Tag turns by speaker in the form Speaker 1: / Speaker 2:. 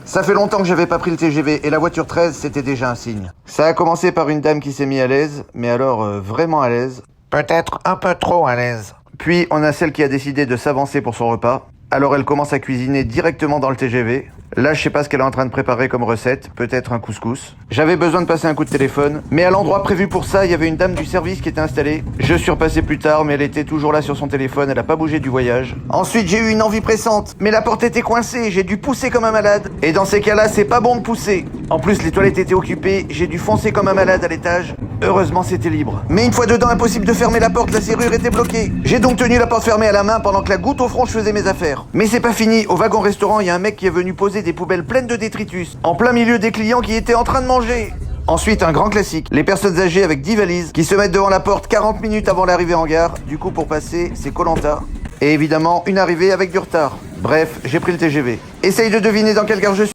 Speaker 1: Ça fait longtemps que j'avais pas pris le TGV et la voiture 13, c'était déjà un signe. Ça a commencé par une dame qui s'est mise à l'aise, mais alors vraiment à l'aise. Peut-être un peu trop à l'aise. Puis on a celle qui a décidé de s'avancer pour son repas. Alors elle commence à cuisiner directement dans le TGV. Là, je sais pas ce qu'elle est en train de préparer comme recette, peut-être un couscous. J'avais besoin de passer un coup de téléphone, mais à l'endroit prévu pour ça, il y avait une dame du service qui était installée. Je suis repassé plus tard, mais elle était toujours là sur son téléphone, elle a pas bougé du voyage. Ensuite, j'ai eu une envie pressante, mais la porte était coincée, j'ai dû pousser comme un malade. Et dans ces cas-là, c'est pas bon de pousser. En plus, les toilettes étaient occupées, j'ai dû foncer comme un malade à l'étage. Heureusement, c'était libre. Mais une fois dedans, impossible de fermer la porte, la serrure était bloquée. J'ai donc tenu la porte fermée à la main pendant que la goutte au front, je faisais mes affaires. Mais c'est pas fini, au wagon-restaurant, il y a un mec qui est venu poser des poubelles pleines de détritus, en plein milieu des clients qui étaient en train de manger. Ensuite, un grand classique, les personnes âgées avec 10 valises qui se mettent devant la porte 40 minutes avant l'arrivée en gare. Du coup, pour passer, c'est Koh-Lanta. Et évidemment, une arrivée avec du retard. Bref, j'ai pris le TGV. Essaye de deviner dans quelle gare je suis.